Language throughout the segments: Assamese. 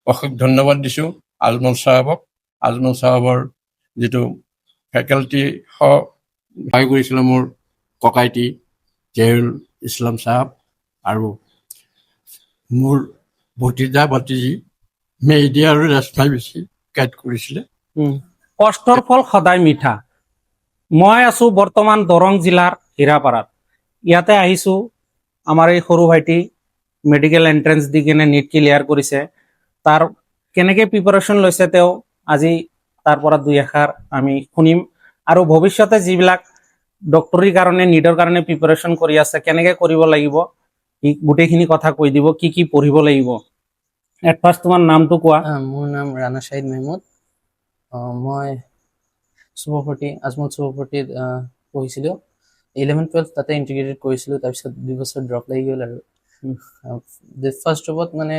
অশেষ ধন্যবাদ দিছোঁ আজমল চাহাবক। আজমল চাহাবৰ যিটো ফেকাল্টি সহায় কৰিছিলে মোৰ ককাইটি জহিৰুল ইছলাম চাহাব আৰু মোৰ ভতিজা ভতিজী মেইডি আৰু ৰেচমাই বেছি গাইড কৰিছিলে। কষ্টৰ ফল সদায় মিঠা। মই আছো বৰ্তমান দৰং জিলাৰ হীৰাপাৰাত। ইয়াতে আহিছোঁ, আমাৰ এই সৰু ভাইটি মেডিকেল এন্ট্ৰেন্স দি কিনে নীট ক্লিয়াৰ কৰিছে। তাৰ কেনেকৈ প্ৰিপাৰেশ্যন লৈছে তেওঁ আজি তাৰ পৰা দুই এষাৰ আমি শুনিম। আৰু ভৱিষ্যতে যিবিলাক ডক্টৰীৰ কাৰণে নীটৰ কাৰণে প্ৰিপাৰেশ্যন কৰি আছে কেনেকৈ কৰিব লাগিব গোটেইখিনি কথা কৈ দিব, কি কি পঢ়িব লাগিব। এট ফাৰ্ষ্ট তোমাৰ নামটো কোৱা। মোৰ নাম ৰাণা শাহিদ মেহমুদ। মই চুবভৰ্তি আজমল চুবভৰ্তিত পঢ়িছিলোঁ। 11-12 তাতে ইণ্টিগ্ৰেটেড কৰিছিলোঁ, তাৰপিছত 2 বছৰ ড্ৰপ লাগি গ'ল। আৰু ফাৰ্ষ্ট ড্ৰপত মানে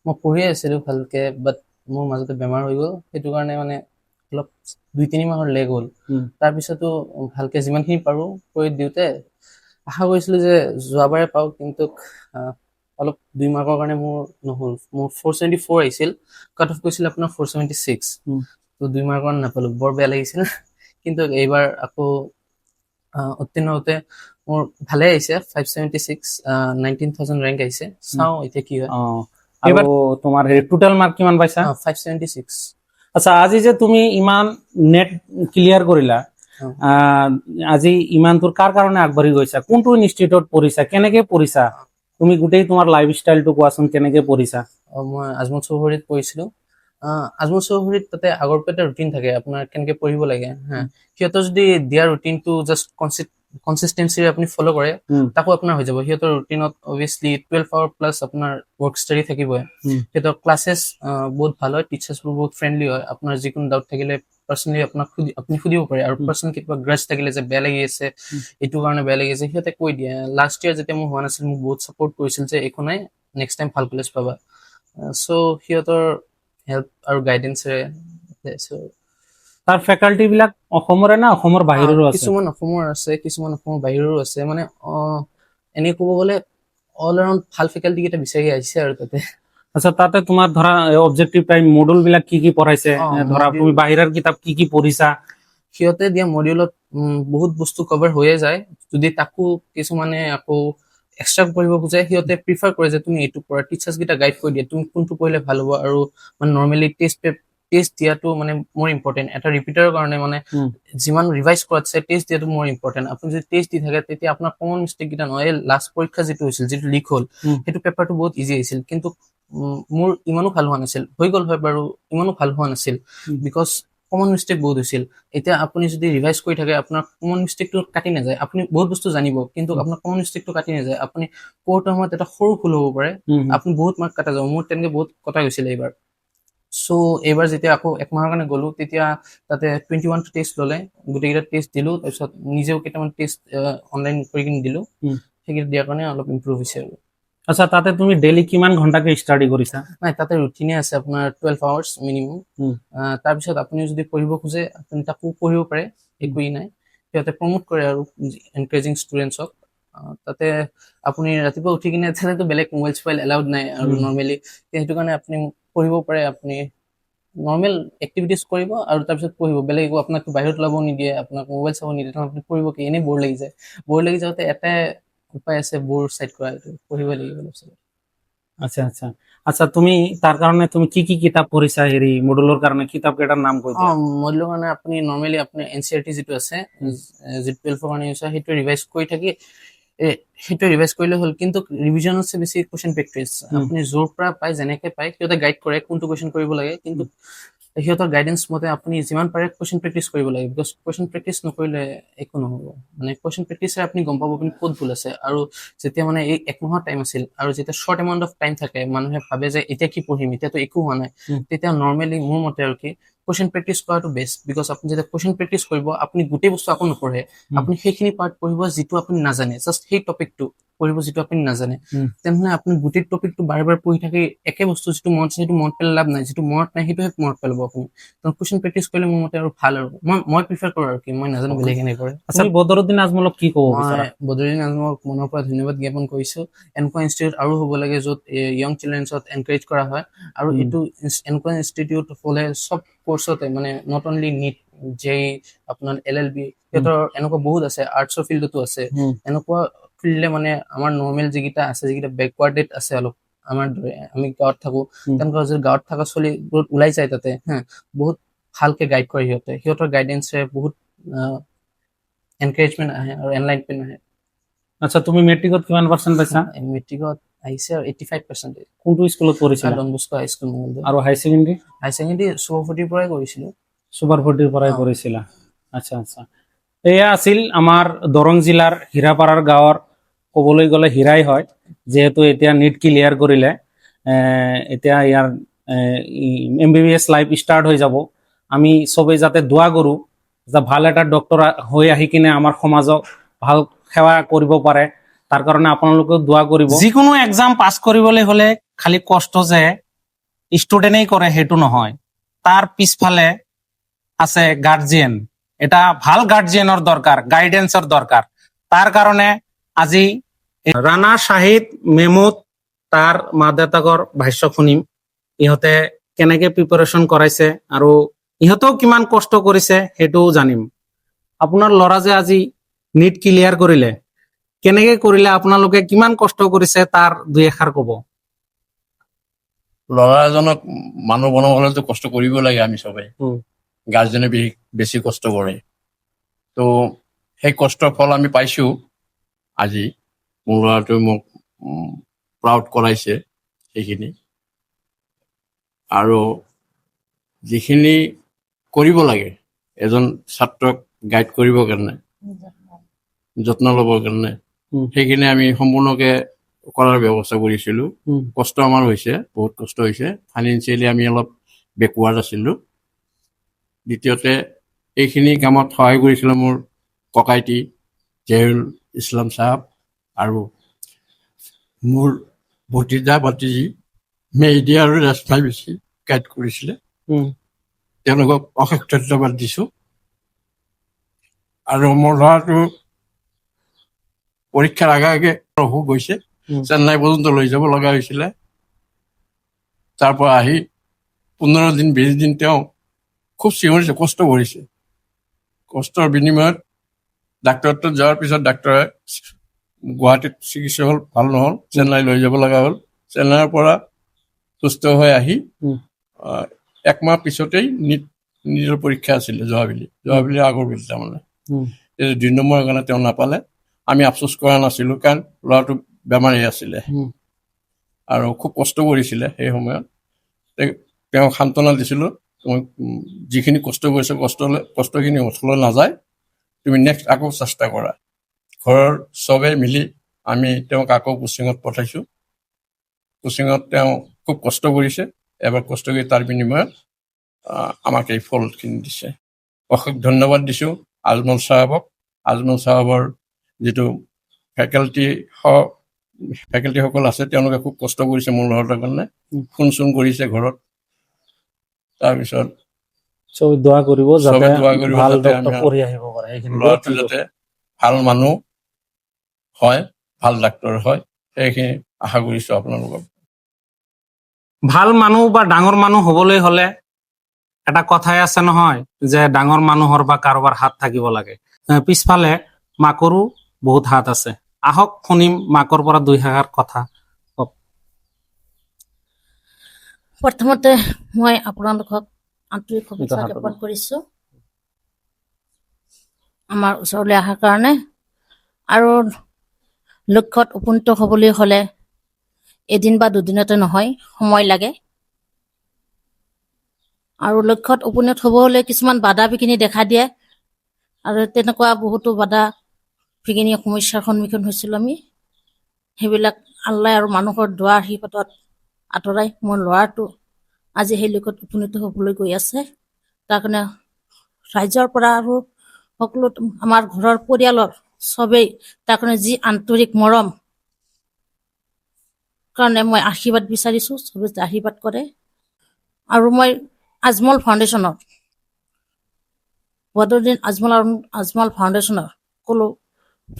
মই পঢ়িয়ে আছিলোঁ ভালকৈ, বাট মোৰ মাজতে বেমাৰ হৈ গ'ল। সেইটো কাৰণে মানে অলপ 2-3 মাহৰ লেগ হ'ল। তাৰপিছতো ভালকৈ যিমানখিনি পাৰোঁ কৰি দিওঁতে আশা কৰিছিলোঁ যে যোৱাবাৰে পাওঁ, কিন্তু অলপ 2 মাৰ্কৰ কাৰণে মোৰ নহ'ল। মোৰ 474 আহিছিল, কাট অফ কৈছিল আপোনাৰ 476। তো 2 মাৰ্কৰ নাপালোঁ, বৰ বেয়া লাগিছিল। কিন্তু এইবাৰ আকৌ উত্তীৰ্ণ হওঁতে মোৰ ভালে আহিছে, 576, 19,000 ৰেংক আহিছে। চাওঁ এতিয়া কি হয়। এইবাৰ তোমাৰ টোটেল মাৰ্ক কিমান পাইছা? 576। আচ্ছা, আজি যে তুমি ইমান নেট ক্লিয়াৰ কৰিলা, আজি ইমানটোৰ কাৰ কাৰণে আগবাঢ়ি গৈছা? কোনটো ইনষ্টিটিউটত পঢ়িছা, কেনেকে পঢ়িছা? তুমি গোটেই তোমাৰ লাইফ ষ্টাইলটো কোৱাচোন, কেনেকে পঢ়িছা? মই আজমল চৌধুৰীত পঢ়িছিলোঁ। আজমল চৌধুৰীত তাতে আগৰ পৰা এটা ৰুটিন থাকে আপোনাৰ কেনেকে পঢ়িব লাগে। সিহঁতৰ যদি দিয়া ৰুটিনটো জাষ্ট কনচিষ্টেঞ্চিৰে আপুনি ফ'ল' কৰে, তাকো আপোনাৰ হৈ যাব। সিহঁতৰ ৰুটিনত অবভিয়াছলি 12 আৱাৰ প্লাছ আপোনাৰ ৱৰ্ক ষ্টাডি থাকিবই। সিহঁতৰ ক্লাছেছ বহুত ভাল হয়, টিচাৰ্ছবোৰ বহুত ফ্ৰেণ্ডলি হয়। আপোনাৰ যিকোনো ডাউট থাকিলে পাৰ্চনেলি আপুনি সুধিব পাৰে। আৰু পাৰ্চনেল কিবা গ্ৰাছ থাকিলে যে বেয়া লাগি আছে, এইটো কাৰণে বেয়া লাগি আছে, সিহঁতে কৈ দিয়ে। লাষ্ট ইয়াৰ যেতিয়া মোৰ হোৱা নাছিল, মোক বহুত ছাপৰ্ট কৰিছিল যে একো নাই, নেক্সট টাইম ভাল কলেজ পাবা। চ' সিহঁতৰ হেল্প আৰু গাইডেঞ্চেৰে। তাৰ ফেকাল্টি বিলাক অসমৰে না অসমৰ বাহিৰৰো আছে? কিছুমান অসমৰ আছে, কিছুমান অসমৰ বাহিৰৰো আছে। মানে এনে ক'ব গ'লে অল এৰাউণ্ড ভাল ফেকাল্টি কেইটা বিচাৰি আহিছে আৰু তাতে। আচ্ছা, তাতে তোমাৰ ধৰা অবজেক্টিভ টাইম মডুল বিলাক কি কি পঢ়াইছে? ধৰা তুমি বাহিৰৰ কিতাপ কি কি পঢ়িছা? সিহঁতে দিয়া মডিউলত বহুত বস্তু কভাৰ হৈয়ে যায়। যদি তাকো কিছুমানে আকৌ এক্সট্ৰা পঢ়িব খোজে, সিহঁতে প্ৰিফাৰ কৰে যে তুমি এইটো পঢ়া। টিচাৰ্ছ কেইটা গাইড কৰি দিয়ে তুমি কোনটো পঢ়িলে ভাল হ'ব। আৰু মানে নৰ্মেলি টেষ্ট দিয়াটো মানে মোৰ ইম্পৰ্টেণ্ট। এটা ৰিপিটাৰৰ কাৰণে মানে যিমান ৰিভাইজ কৰাতছে টেষ্ট দিয়াটো মোৰ ইম্পৰ্টেণ্ট। আপুনি যদি টেষ্ট দি থাকে তেতিয়া আপোনাৰ কমন মিষ্টেক কেইটা নহয়। লাষ্ট পৰীক্ষা যিটো হৈছিল, যিটো লিক হ'ল, সেইটো পেপাৰটো বহুত ইজি আহিছিল। কিন্তু মোৰ ইমানো ভাল হোৱা নাছিল। হৈ গ'ল হয় বাৰু, ইমানো ভাল হোৱা নাছিল বিকজ কমন মিষ্টেক বহুত হৈছিল। এতিয়া আপুনি যদি ৰিভাইজ কৰি থাকে, আপোনাৰ কমন মিষ্টেকটো কাটি নাযায়। আপুনি বহুত বস্তু জানিব, কিন্তু আপোনাৰ কমন মিষ্টেকটো কাটি নাযায়। আপুনি কোৰ্টৰ সময়ত এটা সৰু ভুল হ'ব পাৰে, আপুনি বহুত মাৰ্ক কাটা যাব। মোৰ তেনেকে বহুত কটা গৈছিল এইবাৰ। চ' এইবাৰ যেতিয়া আকৌ একমাহৰ কাৰণে গ'লো, তেতিয়া তাতে 21টা টেষ্ট ল'লে। গোটেইকেইটা টেষ্ট দিলোঁ, তাৰপিছত নিজেও কেইটামান টেষ্ট অনলাইন কৰি কিনে দিলোঁ। সেইকেইটা দিয়াৰ কাৰণে অলপ ইম্প্ৰুভ হৈছে আৰু। আচ্ছা, তাতে তুমি ডেইলি কিমান ঘণ্টাকে ষ্টাডি কৰিছা? নাই, তাতে ৰুটিনে আছে আপোনাৰ 12 আৱাৰ্ছ মিনিমাম। তাৰপিছত আপুনি যদি পঢ়িব খোজে আপুনি তাকো পঢ়িব পাৰে, একোৱেই নাই। সিহঁতে প্ৰমোট কৰে আৰু এনকাৰেজিং ষ্টুডেণ্টছক। তাতে আপুনি ৰাতিপুৱা উঠি কিনে তাতেতো বেলেগ মোবাইল এলাউড নাই আৰু নৰ্মেলি, সেইটো কাৰণে আপুনি পঢ়িব পাৰে। আপুনি নৰ্মেল এক্টিভিটিজ কৰিব আৰু তাৰপিছত পঢ়িব। বেলেগ একো আপোনাক বাহিৰত ওলাব নিদিয়ে, আপোনাক মোবাইল চাব নিদিয়ে। আপুনি পঢ়িব কি, এনেই ব'ৰ লাগি যায়। ব'ৰ লাগি যাওঁতে এটাই উপায় আছে, ব'ৰ চাইড কৰা, পঢ়িব লাগিব অলপ চলপ। আচ্ছা আচ্ছা আচ্ছা, তুমি তাৰ কাৰণে তুমি কি কি কিতাপ পঢ়িছা? হেৰি মডুলৰ কাৰণে কিতাপ কেইটাৰ নাম কৈ দিয়া। মডুলৰ কাৰণে আপুনি নৰ্মেলি আপোনাৰ NCERT যিটো আছে, যিটো 12ৰ কাৰণে ইউজ হয়, সেইটো ৰিভাইজ কৰি থাকি সেইটো ৰিভাইজ কৰিলে হ'ল। কিন্তু ৰিভিজনতছে বেছি কুৱেশ্যন প্ৰেক্টিচ। আপুনি য'ৰ পৰা পায়, যেনেকে পায়, সিহঁতে গাইড কৰে কোনটো কুৱেশ্যন কৰিব লাগে। কিন্তু সিহঁতৰ গাইডেঞ্চ মতে আপুনি যিমান পাৰে কুৱেশ্যন প্ৰেক্টিচ কৰিব লাগে। বিকজ কুৱেশ্যন প্ৰেক্টিচ নকৰিলে একো নহ'ব। মানে কুৱেশ্যন প্ৰেক্টিচে আপুনি গম পাব আপুনি ক'ত ভুল আছে। আৰু যেতিয়া মানে এই একমাহৰ টাইম আছিল, আৰু যেতিয়া শ্বৰ্ট এমাউণ্ট অফ টাইম থাকে, মানুহে ভাবে যে এতিয়া কি পঢ়িম, এতিয়াতো একো হোৱা নাই, তেতিয়া নৰ্মেলি মোৰ মতে আৰু কি কুৱেশ্যন প্ৰেক্টিচ কৰাটো বেষ্ট। বিকজ আপুনি যেতিয়া কুৱেশ্যন প্ৰেক্টিচ কৰিব, আপুনি গোটেই বস্তু আকৌ নপঢ়ে, আপুনি সেইখিনি পাৰ্ট পঢ়িব যিটো আপুনি নাজানে, জাষ্ট সেই টপিকটো পঢ়িব যিটো আপুনি নাজানে উম। তেনেহ'লে আপুনি গোটেই টপিকটো বাৰে বাৰে পঢ়ি থাকি একে বস্তু যিটো মনত আছে সেইটো মনত পেলাই লাভ নাই, যিটো মনত নাই সেইটোহে মনত পেলাব আপুনি। তো কুৱেশ্যন প্ৰেক্টিচ কৰিলে মোৰ মতে আৰু ভাল আৰু মই প্ৰিফাৰ কৰোঁ আৰু কি মই নাজানো বেলেগ কেনেকৈ কৰে। আচ্ছা, বদৰুদ্দিন আজমলক কি ক'ব মই বিচাৰা? বদৰুদ্দিন আজমলক মনৰ পৰা ধন্যবাদ জ্ঞাপন কৰিছো। এনেকুৱা ইনষ্টিটিউট আৰু হ'ব লাগে য'ত য়ং চিলড্ৰেনছত এনকাৰেজ কৰা হয়, আৰু এইটো এনেকুৱা ইনষ্টিটিউট হ'লে চব কৰ্চতে মানে নট অনলি নিট জে আপোনাৰ LLB সিহঁতৰ এনেকুৱা বহুত আছে, আৰ্টছৰ ফিল্ডতো আছে। এনেকুৱা ফিল্ডে মানে আমাৰ নৰ্মেল যিকেইটা আছে, যিকেইটা বেকৱাৰ্ডেড আছে অলপ আমাৰ দৰে, আমি গাঁৱত থাকো, তেনেকুৱা যদি গাঁৱত থকা ছোৱালীবোৰ ওলাই যায় তাতে বহুত ভালকে গাইড কৰে সিহঁতৰ গাইডেন্সে বহুত এনকাৰেজমেণ্ট আহে আৰু এনলাইটমেণ্ট আহে। আচ্ছা, তুমি মেট্ৰিকত কিমান পাৰ্চেণ্ট পাইছা? মেট্ৰিকত আহিছে আৰু 85%। কোনটো স্কুলত পঢ়িছিলা? Don Bosco high school Mangaldoi. আৰু হাই ছেকেণ্ডেৰী? হাই ছেকেণ্ডেৰী চুপাৰফটিৰ পৰাই কৰিছিলো। সুপাৰফটিৰ পৰাই অ। কৰিছিলা? আচ্ছা আচ্ছা। এয়া আছিল আমাৰ দৰং জিলাৰ হীৰাপাৰাৰ গাঁৱৰ, ক'বলৈ গ'লে হীৰাই হয়, যিহেতু এতিয়া নিট ক্লিয়াৰ কৰিলে, এতিয়া ইয়াৰ MBBS লাইফ ষ্টাৰ্ট হৈ যাব। আমি চবেই যাতে দোৱা কৰোঁ যে ভাল এটা ডক্তৰ হৈ আহি কিনে আমাৰ সমাজক ভাল সেৱা কৰিব পাৰে, তাৰ কাৰণে আপোনালোকেও দোৱা কৰিব। যিকোনো এক্সাম পাছ কৰিবলৈ হ'লে খালি কষ্ট যে ষ্টুডেণ্টেই কৰে সেইটো নহয়, তাৰ পিছফালে আছে গাৰ্জিয়ান। এটা ভাল গাৰ্জিয়ানৰ দৰকাৰ, গাইডেন্সৰ দৰকাৰ। তাৰ কাৰণে আজি ৰাণা শাহিদ মেহমুদ তাৰ মা দেউতাকৰ ভাষ্য শুনিম, ইহঁতে কেনেকে প্ৰিপাৰেশ্যন কৰাইছে আৰু ইহঁতেও কিমান কষ্ট কৰিছে সেইটোও জানিম। আপোনাৰ ল'ৰা যে আজি নিট ক্লিয়াৰ কৰিলে, কেনেকে কৰিলে, আপোনালোকে কিমান কষ্ট কৰিছে তাৰ দুই এষাৰ ক'ব। ল'ৰা এজনক মানুহ বনাবলৈতো কষ্ট কৰিব লাগে, আমি চবেই গাৰ্জেনে বেছি কষ্ট কৰে। তো সেই কষ্টৰ ফল আমি পাইছোঁ। আজি মোৰ ল'ৰাটোৱে মোক প্ৰাউড কৰাইছে সেইখিনি, আৰু যিখিনি কৰিব লাগে এজন ছাত্ৰক গাইড কৰিবৰ কাৰণে, যত্ন ল'বৰ কাৰণে, সেইখিনি আমি সম্পূৰ্ণকে কৰাৰ ব্যৱস্থা কৰিছিলোঁ। কষ্ট আমাৰ হৈছে, বহুত কষ্ট হৈছে। ফাইনেন্সিয়েলি আমি অলপ বেকৱাৰ্ড আছিলোঁ। দ্বিতীয়তে এইখিনি কামত সহায় কৰিছিলে মোৰ ককাইটি জহিৰুল ইছলাম চাহাব, আৰু মোৰ ভতিজা ভাতিজী মেহদি আৰু ৰেশমাই বেছি গাইড কৰিছিলে। তেওঁলোকক অশেষ ধন্যবাদ দিছোঁ। আৰু মোৰ ল'ৰাটো পৰীক্ষাৰ আগে আগে অসুখ গৈছে, চেন্নাই পৰ্যন্ত লৈ যাব লগা হৈছিলে। তাৰ পৰা আহি 15 দিন 20 দিন তেওঁ খুব চিঞৰিছে, কষ্ট কৰিছে। কষ্টৰ বিনিময়ত ডাক্তৰৰ তাত যোৱাৰ পিছত ডাক্তৰে গুৱাহাটীত চিকিৎসা হ'ল, ভাল নহ'ল, চেন্নাই লৈ যাব লগা হ'ল। চেন্নাইৰ পৰা সুস্থ হৈ আহি 1 মাহ পিছতেই নিজৰ পৰীক্ষা আছিলে যোৱাবেলি আগৰ বিল তাৰমানে 2 নম্বৰৰ কাৰণে তেওঁ নাপালে। আমি আফচোচ কৰা নাছিলোঁ, কাৰণ ল'ৰাটো বেমাৰী আছিলে আৰু খুব কষ্ট কৰিছিলে। সেই সময়ত তেওঁক সান্তনা দিছিলোঁ, তুমি যিখিনি কষ্ট কৰিছে কষ্টখিনি অথলৈ নাযায়, তুমি নেক্সট আকৌ চেষ্টা কৰা। ঘৰৰ চবেই মিলি আমি তেওঁক আকৌ কোচিঙত পঠাইছোঁ। কোচিঙত তেওঁ খুব কষ্ট কৰিছে, এবাৰ কষ্ট কৰি তাৰ বিনিময়ত আমাক এই ফলখিনি দিছে। অশেষ ধন্যবাদ দিছোঁ আজমল চাহাবক। আজমল চাহাবৰ যিটো ফেকাল্টিসকল আছে, তেওঁলোকে খুব কষ্ট কৰিছে মোৰ ল'ৰাটোৰ কাৰণে, ফোন চোন কৰিছে ঘৰত। তাৰপিছত চবে দোৱা কৰিব যাতে ভাল যাতে ডক্তৰ পঢ়ি আহিব পাৰে। ল'ৰাটো যাতে ভাল মানুহ হয়, ভাল ডাক্তৰ হয়, সেইখিনি আশা কৰিছোঁ আপোনালোকক। ভাল মানুহ বা ডাঙৰ মানুহ হ'বলৈ হ'লে এটা কথাই আছে নহয়, যে ডাঙৰ মানুহৰ বা কাৰোবাৰ হাত থাকিব লাগে। পিছফালে মাকৰো বহুত হাত আছে। আহক শুনিম মাকৰ পৰা 2 এষাৰ কথা। প্ৰথমতে মই আপোনালোকক আন্তৰিক শুভেচ্ছা জ্ঞাপন কৰিছোঁ আমাৰ ওচৰলৈ অহাৰ কাৰণে। আৰু লক্ষ্যত উপনীত হ'বলৈ হ'লে এদিন বা দুদিনতে নহয়, সময় লাগে। আৰু লক্ষ্যত উপনীত হ'ব হ'লে কিছুমান বাধা বিঘিনি দেখা দিয়ে, আৰু তেনেকুৱা বহুতো বাধা বিঘিনি সমস্যাৰ সন্মুখীন হৈছিলোঁ আমি। সেইবিলাক আল্লাই আৰু মানুহৰ দুৱাৰ আশীৰ্বাদত আঁতৰাই মোৰ ল'ৰাটো আজি সেই লক্ষ্যত উপনীত হ'বলৈ গৈ আছে। তাৰ কাৰণে ৰাইজৰ পৰা আৰু সকলো আমাৰ ঘৰৰ পৰিয়ালৰ চবেই তাৰ কাৰণে যি আন্তৰিক মৰম কাৰণে মই আশীৰ্বাদ বিচাৰিছো, চবে যাতে আশীৰ্বাদ কৰে। আৰু মই আজমল ফাউণ্ডেশ্যনৰ বদৰুদ্দিন আজমল ফাউণ্ডেশ্যনৰ সকলো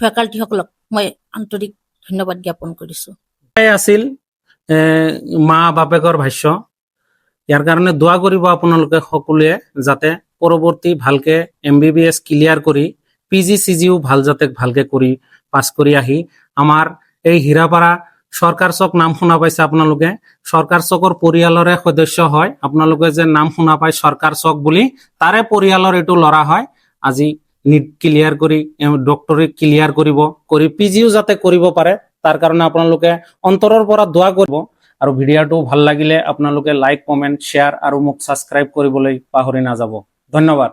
ফেকাল্টিসকলক মই আন্তৰিক ধন্যবাদ জ্ঞাপন কৰিছো। এয়াই আছিল মা বাপেকৰ ভাষ্য। ইয়াৰ কাৰণে দোৱা কৰিব আপোনালোকে সকলোৱে, যাতে পৰৱৰ্তী ভালকে MBBS ক্লিয়াৰ কৰি PG-CGও ভালকে কৰি পাছ কৰি আহি আমাৰ এই হীৰাপাৰা সৰকাৰ চক নাম শুনা পাইছে আপোনালোকে, সৰকাৰ চকৰ পৰিয়ালৰে সদস্য হয়। আপোনালোকে যে নাম শুনা পায় সৰকাৰ চক বুলি, তাৰে পৰিয়ালৰ এইটো ল'ৰা হয়। আজি নিট ক্লিয়াৰ কৰি ডক্টৰেট ক্লিয়াৰ কৰি PGও যাতে কৰিব পাৰে, তাৰ কাৰণে আপোনালোকে অন্তৰৰ পৰা দোৱা কৰিব। আৰু ভিডিঅ'টো ভাল লাগিলে আপোনালোকে লাইক, কমেণ্ট, শ্বেয়াৰ আৰু মোক ছাবস্ক্ৰাইব কৰিবলৈ পাহৰি নাযাব। ধন্যবাদ।